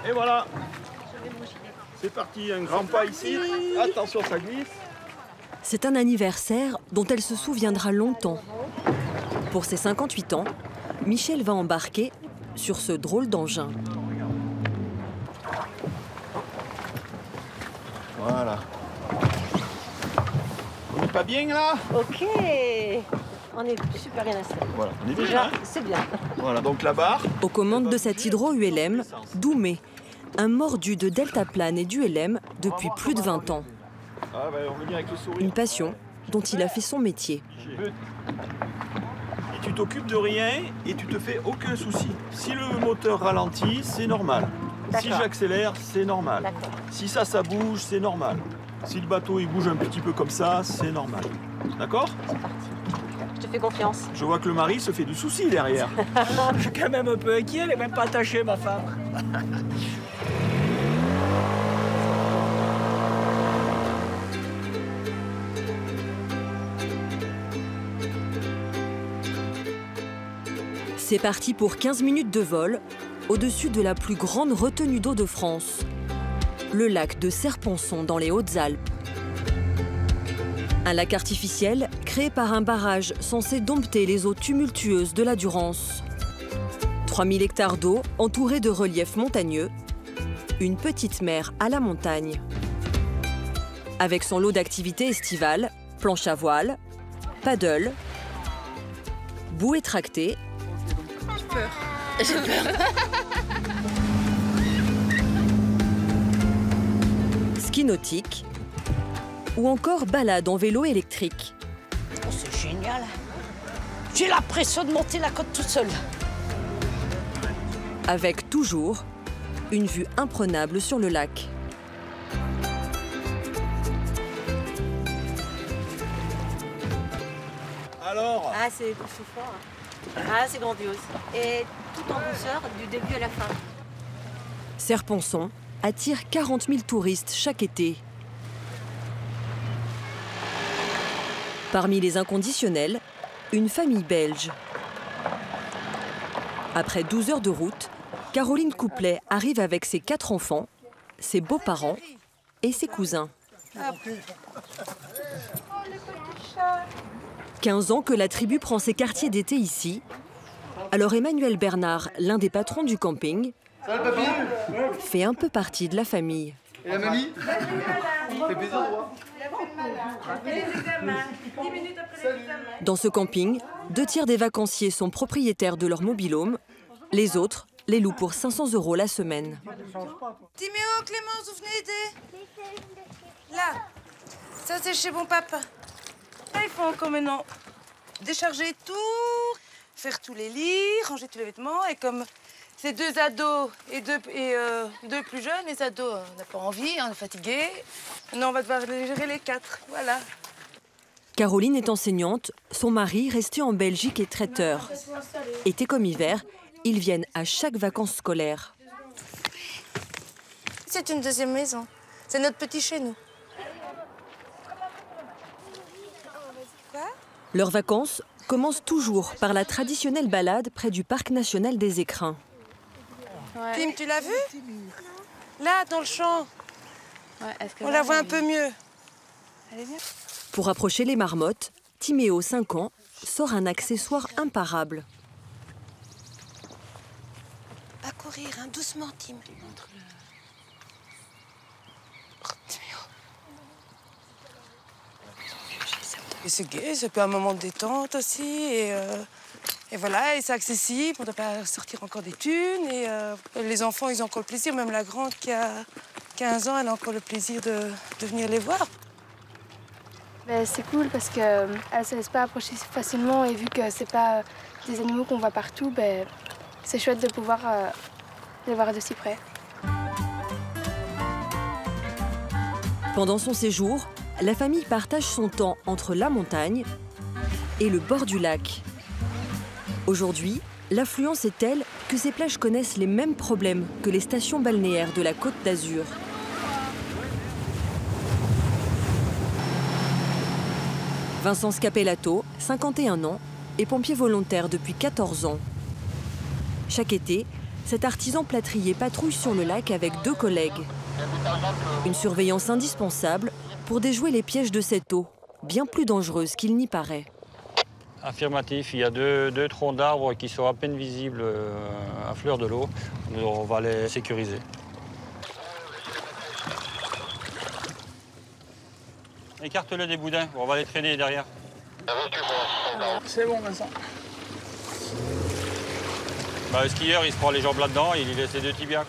Et voilà. C'est parti, un grand pas ici. Attention, ça glisse. C'est un anniversaire dont elle se souviendra longtemps. Pour ses 58 ans, Michel va embarquer sur ce drôle d'engin. Voilà. On n'est pas bien là? Ok. On est super bien installé. Voilà, on est bien. Déjà, Hein, c'est bien. voilà, donc la barre. Aux commandes de cette hydro-ULM, Doumé, un mordu de deltaplane et d'ULM depuis plus de 20 ans. Ah, bah, on va venir avec le sourire. Une passion dont il a fait son métier. Et tu t'occupes de rien et tu te fais aucun souci. Si le moteur ralentit, c'est normal. Si j'accélère, c'est normal. Si ça bouge, c'est normal. Si le bateau il bouge un petit peu comme ça, c'est normal. D'accord? C'est parti. Je te fais confiance. Je vois que le mari se fait du souci derrière. Je suis quand même un peu inquiet, elle n'est même pas attachée, ma femme. C'est parti pour 15 minutes de vol au-dessus de la plus grande retenue d'eau de France, le lac de Serponçon dans les Hautes-Alpes. Un lac artificiel créé par un barrage censé dompter les eaux tumultueuses de la Durance. 3000 hectares d'eau entourés de reliefs montagneux, une petite mer à la montagne. Avec son lot d'activités estivales, planche à voile, paddle, bouée tractée, J'ai peur. ski nautique ou encore balade en vélo électrique. Oh, c'est génial. J'ai l'impression de monter la côte toute seule. Avec toujours une vue imprenable sur le lac. Alors, Ah, c'est fort. Ah, c'est grandiose. Et tout en douceur, du début à la fin. Serponçon attire 40 000 touristes chaque été. Parmi les inconditionnels, une famille belge. Après 12 heures de route, Caroline Couplet arrive avec ses 4 enfants, ses beaux-parents et ses cousins. 15 ans que la tribu prend ses quartiers d'été ici. Alors Emmanuel Bernard, l'un des patrons du camping, fait un peu partie de la famille. Et la mamie? C'est plaisir de voir. Dans ce camping, 2 tiers des vacanciers sont propriétaires de leur mobil-home. Les autres les louent pour 500 € la semaine. Timéo, Clémence, vous venez aider? Là. Ça, c'est chez mon papa. Là, il faut encore maintenant décharger tout, faire tous les lits, ranger tous les vêtements. Et comme c'est 2 ados et deux plus jeunes, les ados, on n'a pas envie, on est fatigués. Maintenant, on va devoir gérer les 4. Voilà. Caroline est enseignante, son mari, resté en Belgique, est traiteur. Été comme hiver, ils viennent à chaque vacances scolaires. C'est une deuxième maison. C'est notre petit chez nous. Leurs vacances commencent toujours par la traditionnelle balade près du parc national des Écrins. Ouais. Tim, tu l'as vu? Là, dans le champ. Ouais, on la voit un peu mieux. Allez, viens. Pour approcher les marmottes, Timéo, 5 ans, sort un accessoire imparable. Pas courir, hein, doucement, Tim. Et c'est gai, c'est un moment de détente aussi. Et voilà, et c'est accessible, on ne doit pas sortir encore des thunes. Et les enfants, ils ont encore le plaisir. Même la grande qui a 15 ans, elle a encore le plaisir de venir les voir. Ben, c'est cool parce qu'elle ne se laisse pas approcher facilement. Et vu que ce pas des animaux qu'on voit partout, ben, c'est chouette de pouvoir les voir de si près. Pendant son séjour, la famille partage son temps entre la montagne et le bord du lac. Aujourd'hui, l'affluence est telle que ces plages connaissent les mêmes problèmes que les stations balnéaires de la Côte d'Azur. Vincent Scapellato, 51 ans, est pompier volontaire depuis 14 ans. Chaque été, cet artisan plâtrier patrouille sur le lac avec 2 collègues. Une surveillance indispensable pour déjouer les pièges de cette eau, bien plus dangereuse qu'il n'y paraît. Affirmatif, il y a deux troncs d'arbres qui sont à peine visibles à fleur de l'eau. On va les sécuriser. Écarte-le des boudins, on va les traîner derrière. C'est bon, Vincent. Le skieur, il se prend les jambes là-dedans, il y laisse les 2 tibias.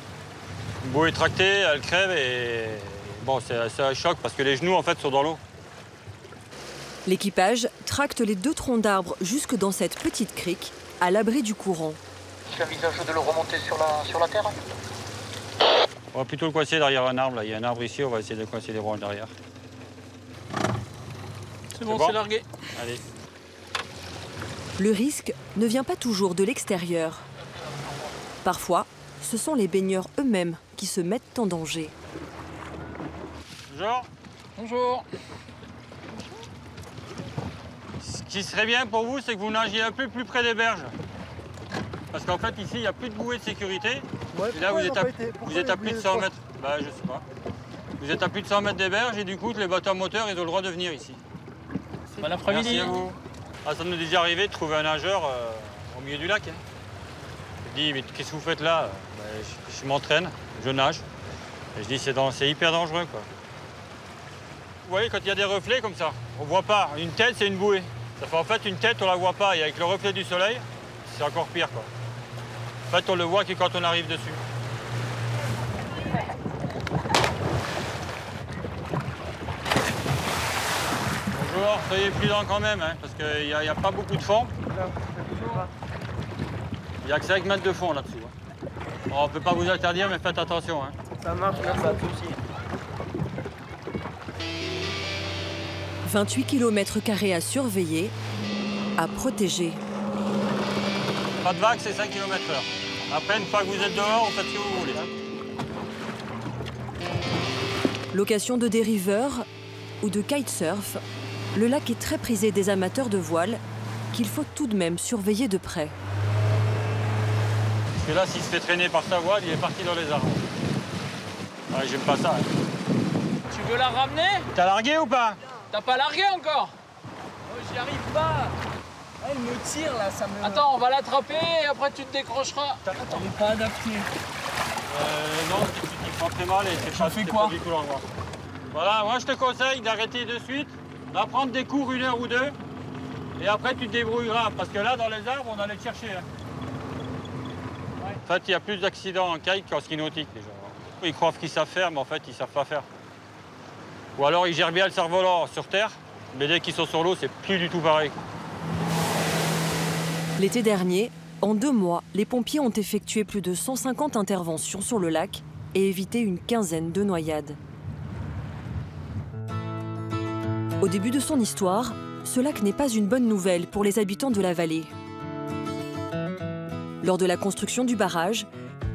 Une bouée tractée, elle crève et bon, c'est un choc parce que les genoux en fait sont dans l'eau. L'équipage tracte les 2 troncs d'arbres jusque dans cette petite crique, à l'abri du courant. Tu envisages de le remonter sur la terre? On va plutôt le coincer derrière un arbre. Là. Il y a un arbre ici, on va essayer de coincer les branches derrière. C'est bon, c'est largué. Allez. Le risque ne vient pas toujours de l'extérieur. Parfois, ce sont les baigneurs eux-mêmes qui se mettent en danger. Bonjour. Bonjour. Ce qui serait bien pour vous, c'est que vous nagiez un peu plus près des berges. Parce qu'en fait, ici, il n'y a plus de bouée de sécurité. Ouais, et là, vous êtes à plus de 100 mètres. Bah, je sais pas. Vous êtes à plus de 100 mets des berges et du coup, les bateaux à moteur, ils ont le droit de venir ici. Bon après-midi. Merci à vous. Ah, ça nous est déjà arrivé de trouver un nageur au milieu du lac. Hein. Je dis, mais qu'est-ce que vous faites là? Je m'entraîne, je nage. Et je dis, c'est hyper dangereux, quoi. Vous voyez, quand il y a des reflets comme ça, on voit pas. Une tête, c'est une bouée. Ça fait en fait une tête, on la voit pas. Et avec le reflet du soleil, c'est encore pire, quoi. En fait, on le voit que quand on arrive dessus. Bonjour, soyez prudents quand même, hein, parce qu'il n'y a pas beaucoup de fond. Il n'y a que 5 mètres de fond là-dessous. Hein. Bon, on ne peut pas vous interdire, mais faites attention. Hein. Ça marche, là, pas de souci. 28 km² à surveiller, à protéger. Pas de vague, c'est 5 km/h. Après, une fois que vous êtes dehors, vous faites ce que vous voulez. Location de dériveurs ou de kitesurf, le lac est très prisé des amateurs de voile qu'il faut tout de même surveiller de près. Parce que là, s'il se fait traîner par sa voile, il est parti dans les arbres. Ouais, j'aime pas ça. Hein. Tu veux la ramener? T'as largué ou pas? T'as pas largué encore? Oh, j'y arrive pas. Elle me tire là, ça me... Attends, on va l'attraper et après tu te décrocheras. Attends, elle est pas adaptée. Non, tu t'y prends très mal et c'est pas du tout l'endroit. Voilà, moi je te conseille d'arrêter de suite, d'apprendre des cours 1 heure ou 2, et après tu te débrouilleras, parce que là dans les arbres on allait te chercher. Hein. Ouais. En fait, il y a plus d'accidents en kite qu'en ski nautique, les gens. Ils croient qu'ils savent faire, mais en fait ils savent pas faire. Ou alors ils gèrent bien le cerf-volant sur terre, mais dès qu'ils sont sur l'eau, c'est plus du tout pareil. L'été dernier, en 2 mois, les pompiers ont effectué plus de 150 interventions sur le lac et évité une quinzaine de noyades. Au début de son histoire, ce lac n'est pas une bonne nouvelle pour les habitants de la vallée. Lors de la construction du barrage,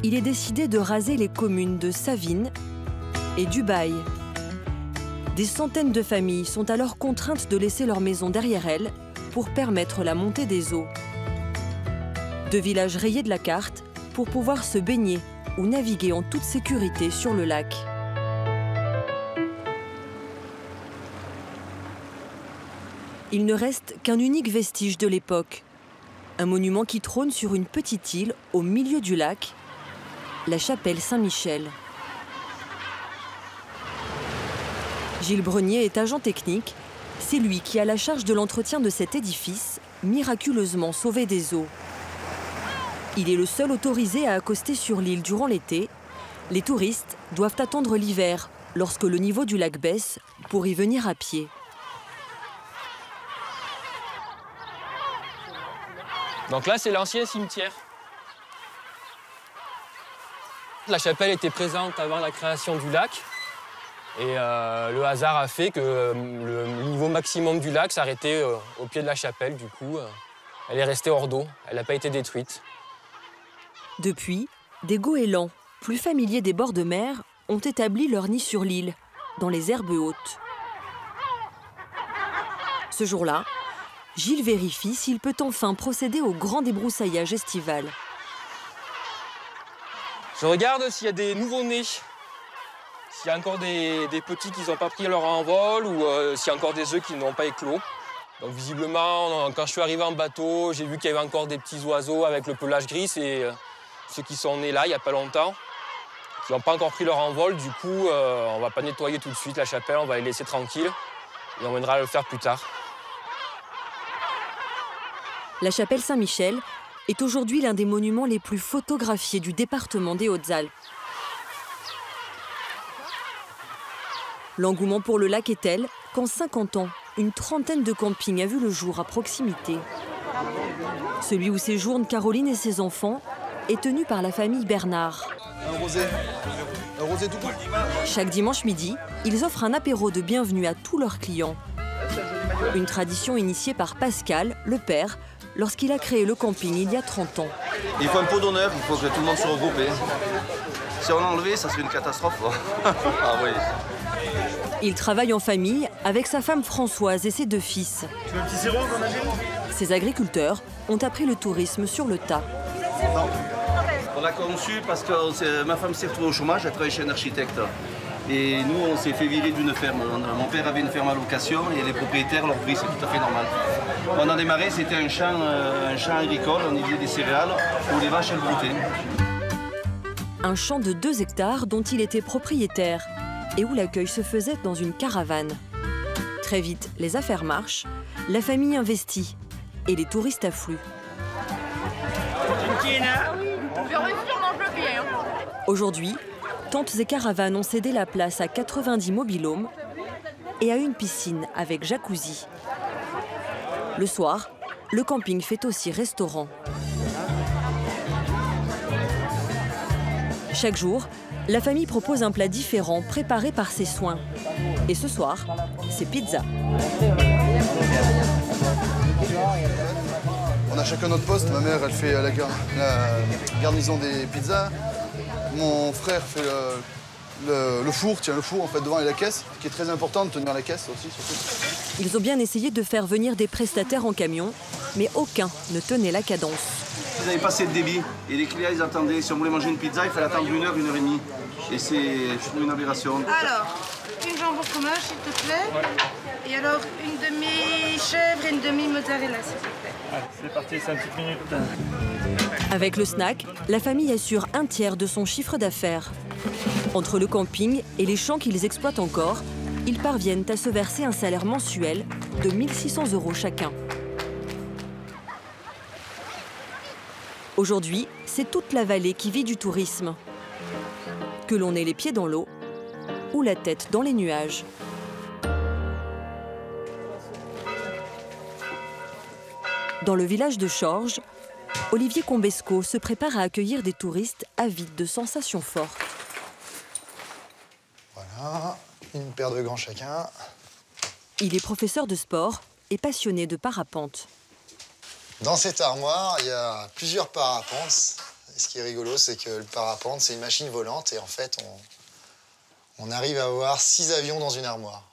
il est décidé de raser les communes de Savines et d'Ubaye. Des centaines de familles sont alors contraintes de laisser leur maison derrière elles pour permettre la montée des eaux. 2 villages rayés de la carte pour pouvoir se baigner ou naviguer en toute sécurité sur le lac. Il ne reste qu'un unique vestige de l'époque. Un monument qui trône sur une petite île au milieu du lac, la chapelle Saint-Michel. Gilles Brenier est agent technique. C'est lui qui a la charge de l'entretien de cet édifice, miraculeusement sauvé des eaux. Il est le seul autorisé à accoster sur l'île durant l'été. Les touristes doivent attendre l'hiver, lorsque le niveau du lac baisse, pour y venir à pied. Donc là, c'est l'ancien cimetière. La chapelle était présente avant la création du lac. Et le hasard a fait que le niveau maximum du lac s'arrêtait au pied de la chapelle. Du coup, elle est restée hors d'eau. Elle n'a pas été détruite. Depuis, des goélands, plus familiers des bords de mer, ont établi leur nid sur l'île, dans les herbes hautes. Ce jour-là, Gilles vérifie s'il peut enfin procéder au grand débroussaillage estival. Je regarde s'il y a des nouveaux-nés, s'il y a encore des petits qui n'ont pas pris leur envol ou s'il y a encore des œufs qui n'ont pas éclos. Donc visiblement, quand je suis arrivé en bateau, j'ai vu qu'il y avait encore des petits oiseaux avec le pelage gris. Et ceux qui sont nés là, il n'y a pas longtemps, qui n'ont pas encore pris leur envol. Du coup, on ne va pas nettoyer tout de suite la chapelle, on va les laisser tranquilles et on viendra le faire plus tard. La chapelle Saint-Michel est aujourd'hui l'un des monuments les plus photographiés du département des Hautes-Alpes. L'engouement pour le lac est tel qu'en 50 ans, une trentaine de campings a vu le jour à proximité. Celui où séjournent Caroline et ses enfants est tenu par la famille Bernard. Un rosé tout court. Chaque dimanche midi, ils offrent un apéro de bienvenue à tous leurs clients. Une tradition initiée par Pascal, le père, lorsqu'il a créé le camping il y a 30 ans. Il faut un pot d'honneur, il faut que tout le monde se regroupe. Si on l'enlevait, ça serait une catastrophe. Ah oui. Il travaille en famille avec sa femme Françoise et ses 2 fils. Tu veux un petit sirop qu'on a? Ces agriculteurs ont appris le tourisme sur le tas. Non. On l'a conçu parce que ma femme s'est retrouvée au chômage, elle travaille chez un architecte. Et nous, on s'est fait virer d'une ferme. Mon père avait une ferme à location et les propriétaires l'ont pris, c'est tout à fait normal. On a démarré, c'était un champ agricole, on y faisait des céréales où les vaches elles broutaient. Un champ de 2 hectares dont il était propriétaire et où l'accueil se faisait dans une caravane. Très vite, les affaires marchent, la famille investit et les touristes affluent. Aujourd'hui, tentes et caravanes ont cédé la place à 90 mobil-homes et à une piscine avec jacuzzi. Le soir, le camping fait aussi restaurant. Chaque jour, la famille propose un plat différent préparé par ses soins. Et ce soir, c'est pizza. On a chacun notre poste. Ma mère, elle fait la garnison des pizzas. Mon frère fait le four, tient le four en fait devant et la caisse, qui est très important de tenir la caisse aussi. Surtout. Ils ont bien essayé de faire venir des prestataires en camion, mais aucun ne tenait la cadence. Ils n'avaient pas assez de débit et les clients ils attendaient. Si on voulait manger une pizza, il fallait attendre 1 heure, 1 heure et demie. Et c'est une aberration. Alors, une jambon fromage s'il te plaît. Et alors une demi-chèvre et une demi-mozzarella s'il te plaît. Allez, c'est parti, 5 petites minutes. Avec le snack, la famille assure 1/3 de son chiffre d'affaires. Entre le camping et les champs qu'ils exploitent encore, ils parviennent à se verser un salaire mensuel de 1 600 € chacun. Aujourd'hui, c'est toute la vallée qui vit du tourisme. Que l'on ait les pieds dans l'eau ou la tête dans les nuages. Dans le village de Chorges, Olivier Combesco se prépare à accueillir des touristes avides de sensations fortes. Voilà, une paire de gants chacun. Il est professeur de sport et passionné de parapente. Dans cette armoire, il y a plusieurs parapentes. Et ce qui est rigolo, c'est que le parapente, c'est une machine volante. Et en fait, on arrive à avoir 6 avions dans une armoire.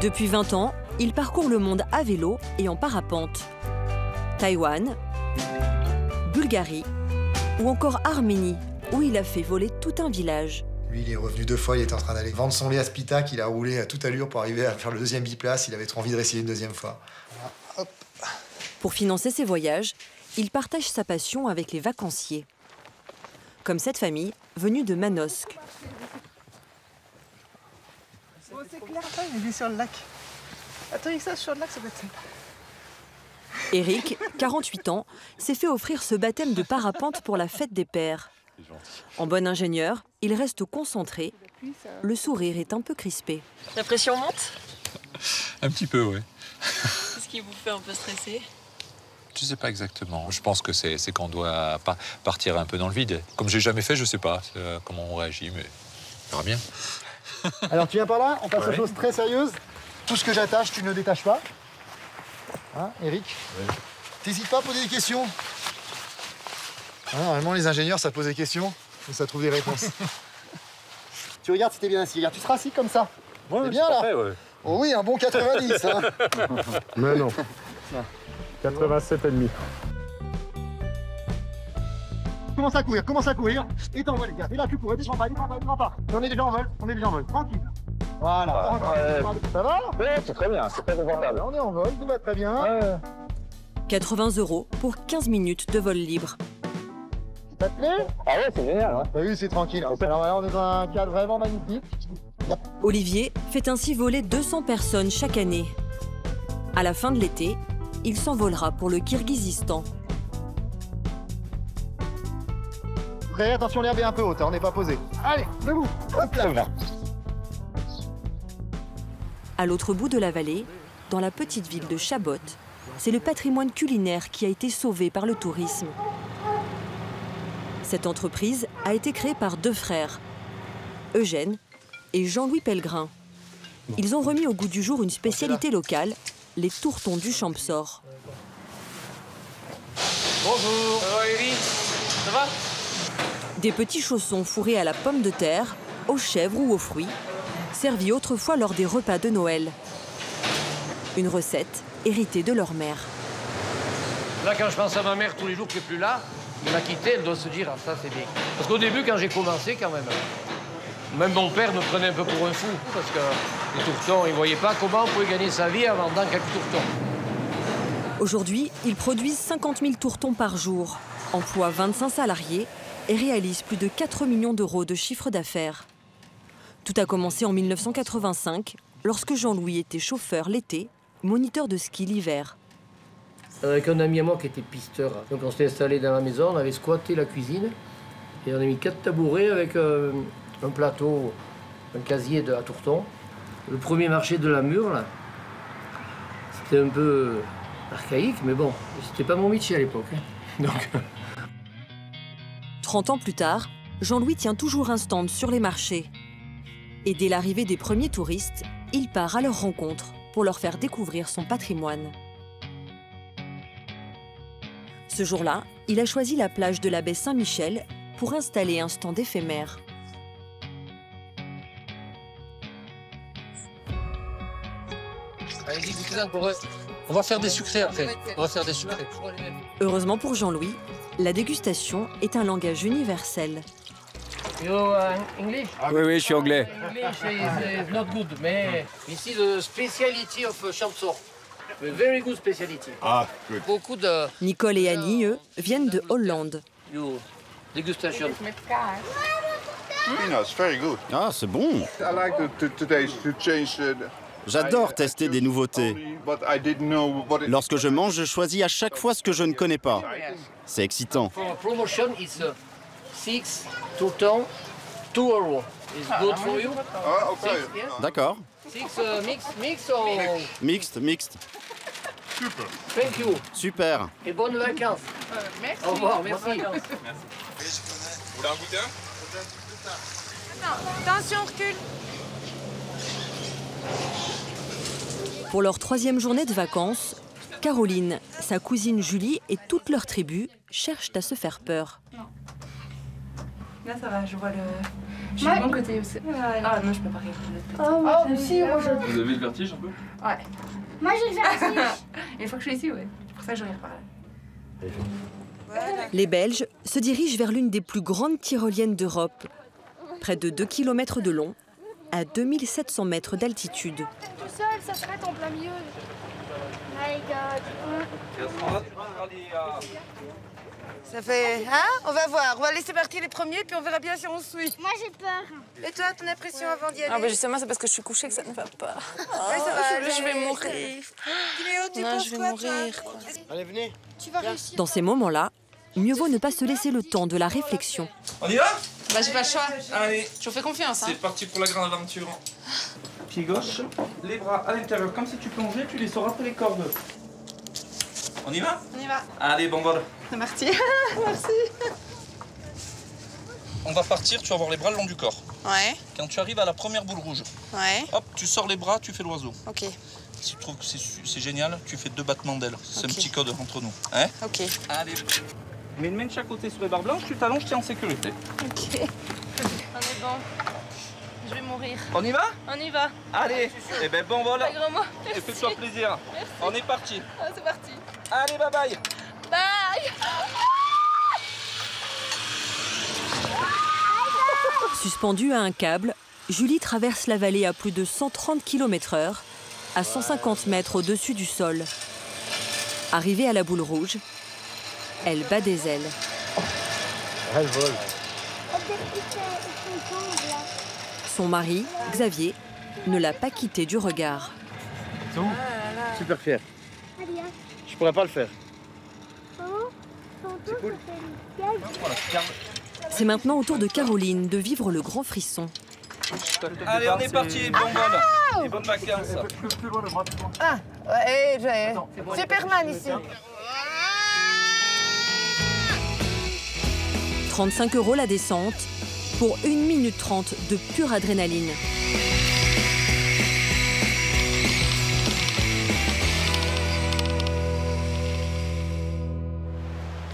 Depuis 20 ans, il parcourt le monde à vélo et en parapente. Taïwan, Bulgarie ou encore Arménie, où il a fait voler tout un village. Lui, il est revenu 2 fois, il était en train d'aller vendre son lait à Spitak. Il a roulé à toute allure pour arriver à faire le 2e biplace. Il avait trop envie de réessayer une 2e fois. Voilà, hop. Pour financer ses voyages, il partage sa passion avec les vacanciers. Comme cette famille venue de Manosque. Oh, c'est clair, ça, il vit sur le lac. Attends, avec ça, sur le lac, ça va être sympa. Eric, 48 ans, s'est fait offrir ce baptême de parapente pour la fête des pères. En bon ingénieur, il reste concentré. Le sourire est un peu crispé. La pression monte? Un petit peu, oui. Qu'est-ce qui vous fait un peu stresser? Je sais pas exactement. Je pense que c'est qu'on doit partir un peu dans le vide. Comme j'ai jamais fait, je sais pas comment on réagit, mais on verra bien. Alors tu viens par là, on passe aux choses très sérieuses. Tout ce que j'attache, tu ne détaches pas. Hein, Eric? T'hésites pas à poser des questions. Normalement, les ingénieurs, ça pose des questions et ça trouve des réponses. Tu regardes si t'es bien assis. Regarde, tu seras assis comme ça. Ouais, t'es bien là parfait, ouais. Oh oui, un bon 90. Hein. Mais non. 87,5. commence à courir. Et t'envoies les gars. Et là, tu cours, et descends pas. On est déjà en vol, tranquille. Voilà. Ça va? Oui, c'est très bien, c'est très confortable. On est en vol, tout va très bien. 80 € pour 15 minutes de vol libre. Ça te plaît? Ah ouais, c'est génial. Ouais. Bah oui, c'est tranquille. Alors là, on est dans un cadre vraiment magnifique. Olivier fait ainsi voler 200 personnes chaque année. À la fin de l'été, il s'envolera pour le Kirghizistan. Prêt, attention, l'herbe est un peu haute, on n'est pas posé. Allez, debout, hop là. À l'autre bout de la vallée, dans la petite ville de Chabot, c'est le patrimoine culinaire qui a été sauvé par le tourisme. Cette entreprise a été créée par 2 frères, Eugène et Jean-Louis Pellegrin. Ils ont remis au goût du jour une spécialité locale, les tourtons du Champsaur. Bonjour. Ça va, Élie? Ça va? Des petits chaussons fourrés à la pomme de terre, aux chèvres ou aux fruits, servis autrefois lors des repas de Noël. Une recette héritée de leur mère. Là, quand je pense à ma mère tous les jours qui n'est plus là, de la quitter, elle doit se dire, ah, ça c'est bien. Parce qu'au début, quand j'ai commencé, quand même mon père me prenait un peu pour un fou. Parce que les tourtons, il ne voyait pas comment on pouvait gagner sa vie en vendant quelques tourtons. Aujourd'hui, ils produisent 50 000 tourtons par jour, emploient 25 salariés et réalisent plus de 4 millions d'euros de chiffre d'affaires. Tout a commencé en 1985, lorsque Jean-Louis était chauffeur l'été, moniteur de ski l'hiver. Avec un ami à moi qui était pisteur. Donc on s'était installé dans la maison, on avait squatté la cuisine et on a mis 4 tabourets avec un plateau, un casier à tourtons. Le premier marché de la Mure, là, c'était un peu archaïque, mais bon, c'était pas mon métier à l'époque. Hein. Donc... 30 ans plus tard, Jean-Louis tient toujours un stand sur les marchés. Et dès l'arrivée des premiers touristes, il part à leur rencontre pour leur faire découvrir son patrimoine. Ce jour-là, il a choisi la plage de la baie Saint-Michel pour installer un stand éphémère. Allez-y, goûtez un pour eux. On va faire des sucrés après. On va faire des sucrés. Heureusement pour Jean-Louis, la dégustation est un langage universel. English? Oui, je suis anglais. English is not good, mais ici, the speciality of Champsaur. A very good speciality. Ah, good. Beaucoup de... Nicole et Annie, eux, viennent de Hollande. Dégustation. It's very good. Ah, c'est bon. J'adore tester des nouveautés. Lorsque je mange, je choisis à chaque fois ce que je ne connais pas. C'est excitant. Promotion is 6 tourtons, 2 euros. Is good for you? D'accord. 6 mix or... Mixte. Super. Thank you. Super. Et bonnes vacances. Merci. Au revoir, merci. Vous voulez en goûter un? Non, attention, recule. Pour leur 3e journée de vacances, Caroline, sa cousine Julie et toute leur tribu cherchent à se faire peur. Non. Là, ça va, je vois le... Je suis de mon côté aussi. Ah non, je peux pas rire. Ah, mais si, moi je... Vous avez le vertige un peu? Ouais. Moi j'ai le vertige. Et une fois que je suis ici, ouais. C'est pour ça que je rire par là. Les Belges se dirigent vers l'une des plus grandes tyroliennes d'Europe, près de 2 km de long, à 2700 mètres d'altitude. Tout seul, ça s'arrête en plein milieu. My God. Ça fait... Hein? On va voir. On va laisser partir les premiers, puis on verra bien si on suit. Moi, j'ai peur. Et toi, ton impression avant d'y aller? Ah bah justement, c'est parce que je suis couchée que ça ne va pas. Ouais, ça va, je vais mourir. Timéo, tu Non, penses je vais quoi, mourir. toi? Allez, venez. Tu vas réussir. Dans ces moments-là, mieux vaut ne pas se laisser le temps de la réflexion. On y va? Bah, j'ai pas le choix. Allez. Je vous fais confiance. Hein. C'est parti pour la grande aventure. Pied gauche, les bras à l'intérieur, comme si tu plongeais, tu les sors après les cordes. On y va? On y va. Allez, bon vol. C'est parti. Merci. On va partir, tu vas avoir les bras le long du corps. Ouais. Quand tu arrives à la première boule rouge, Ouais. hop, tu sors les bras, tu fais l'oiseau. Ok. Si tu trouves que c'est génial, tu fais 2 battements d'ailes. C'est Ok. un petit code entre nous. Hein? Ok. Allez. Mets une main de chaque côté sur les barres blanches, tu t'allonges, tu es en sécurité. Ok. On est bon. Je vais mourir. On y va? On y va. Allez. Eh ben bon vol. Agrément. Et fais-toi plaisir. Merci. On est parti. Ah, c'est parti. Allez, bye bye. Bye. Suspendue à un câble, Julie traverse la vallée à plus de 130 km/h, à 150 mètres au-dessus du sol. Arrivée à la boule rouge, elle bat des ailes. Elle vole. Son mari, Xavier, ne l'a pas quittée du regard. C'est où? Super fier. Je pourrais pas le faire. C'est cool. C'est maintenant au tour de Caroline de vivre le grand frisson. Allez, on est parti, bon vol. Et bonnes vacances. Ah, ouais, Superman ici. 35 € la descente pour 1 minute 30 de pure adrénaline.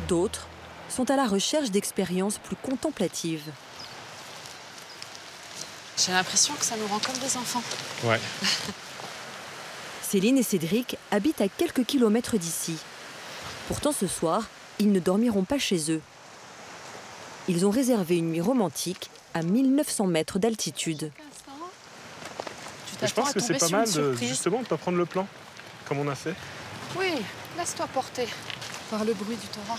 D'autres sont à la recherche d'expériences plus contemplatives. J'ai l'impression que ça nous rend comme des enfants. Ouais. Céline et Cédric habitent à quelques kilomètres d'ici. Pourtant, ce soir, ils ne dormiront pas chez eux. Ils ont réservé une nuit romantique à 1900 mètres d'altitude. Je pense que c'est pas mal justement de ne pas prendre le plan, comme on a fait. Oui, laisse-toi porter par le bruit du torrent.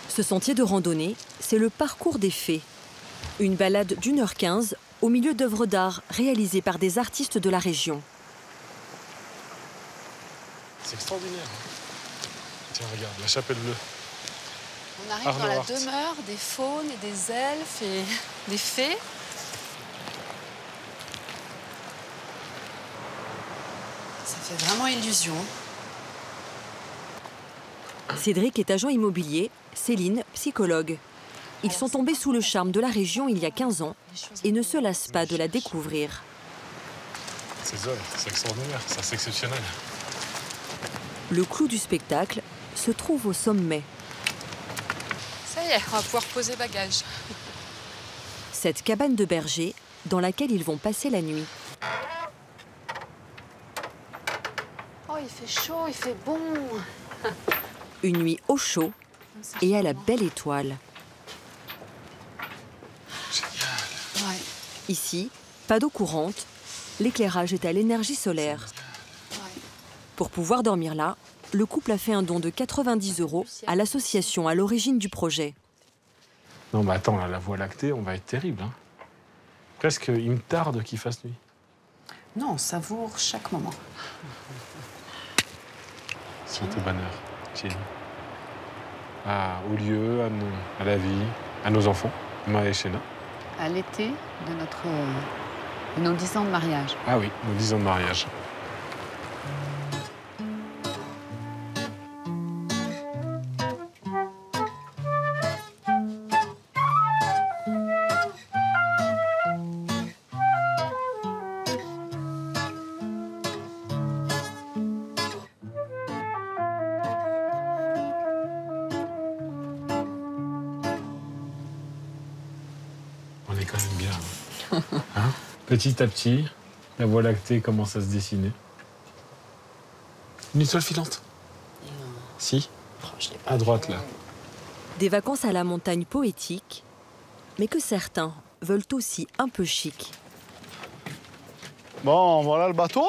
Ce sentier de randonnée, c'est le parcours des fées. Une balade d'1h15 au milieu d'œuvres d'art réalisées par des artistes de la région. C'est extraordinaire. Tiens, regarde, la chapelle bleue. On arrive dans la demeure des faunes et des elfes et des fées. Ça fait vraiment illusion. Cédric est agent immobilier, Céline, psychologue. Ils sont tombés sous le charme de la région il y a 15 ans et ne se lassent pas de la découvrir. Ces œuvres, c'est extraordinaire, c'est exceptionnel. Le clou du spectacle se trouve au sommet. Ça y est, on va pouvoir poser bagages. Cette cabane de berger dans laquelle ils vont passer la nuit. Oh, il fait chaud, il fait bon. Une nuit au chaud et à la belle étoile. Génial. Ouais. Ici, pas d'eau courante, l'éclairage est à l'énergie solaire. Pour pouvoir dormir là, le couple a fait un don de 90 € à l'association à l'origine du projet. Non, mais attends, là, la Voie lactée, on va être terrible. Hein. Presque, il me tarde qu'il fasse nuit. Non, on savoure chaque moment. Sur tes bonheur, Thierry. Au lieu, à la vie, à nos enfants, Maë et Chéna. À l'été de nos 10 ans de mariage. Ah oui, nos 10 ans de mariage. On est quand même bien. Hein? Petit à petit, la Voie lactée commence à se dessiner. Une étoile filante? Si. À droite, là. Des vacances à la montagne poétique, mais que certains veulent aussi un peu chic. Bon, voilà le bateau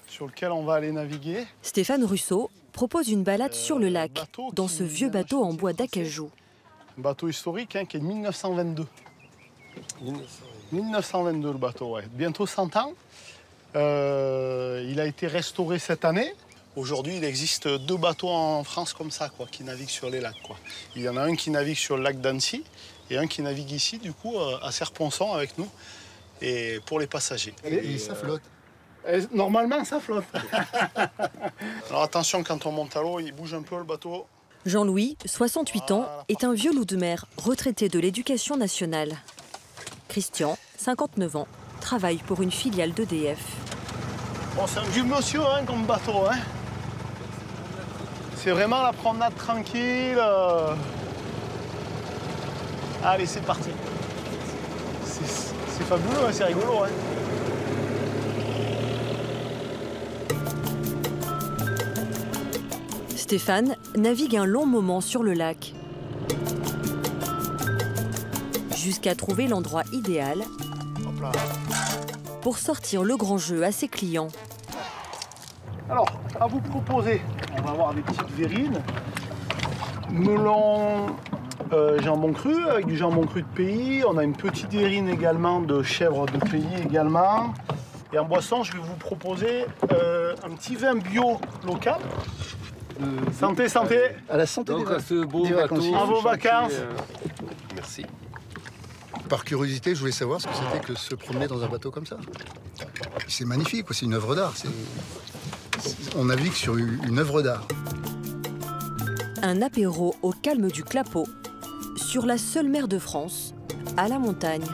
sur lequel on va aller naviguer. Stéphane Russo propose une balade sur le lac, dans ce vieux bateau en bois d'acajou. Un bateau historique qui est de 1922. 1922 le bateau, ouais. Bientôt 100 ans. Il a été restauré cette année. Aujourd'hui, il existe 2 bateaux en France comme ça, quoi, qui naviguent sur les lacs, quoi. Il y en a un qui navigue sur le lac d'Annecy et un qui navigue ici, du coup, à Serponçon avec nous, et pour les passagers. Et ça flotte. Normalement, ça flotte. Alors attention, quand on monte à l'eau, il bouge un peu le bateau. Jean-Louis, 68 ans, est un vieux loup de mer retraité de l'éducation nationale. Christian, 59 ans, travaille pour une filiale d'EDF. Bon, c'est un vieux monsieur hein, comme bateau. Hein. C'est vraiment la promenade tranquille. Allez, c'est parti. C'est fabuleux, hein, c'est rigolo. Hein. Stéphane navigue un long moment sur le lac. jusqu'à trouver l'endroit idéal pour sortir le grand jeu à ses clients. Alors, à vous proposer, on va avoir des petites verrines, melon, jambon cru, avec du jambon cru de pays. On a une petite verrine également de chèvre de pays également. Et en boisson, je vais vous proposer un petit vin bio local. Santé, santé. À la santé donc, des vacanciers. À vos vacances. Merci. Par curiosité, je voulais savoir ce que c'était que se promener dans un bateau comme ça. C'est magnifique, c'est une œuvre d'art. On navigue sur une œuvre d'art. Un apéro au calme du Clapeau, sur la seule mer de France, à la montagne.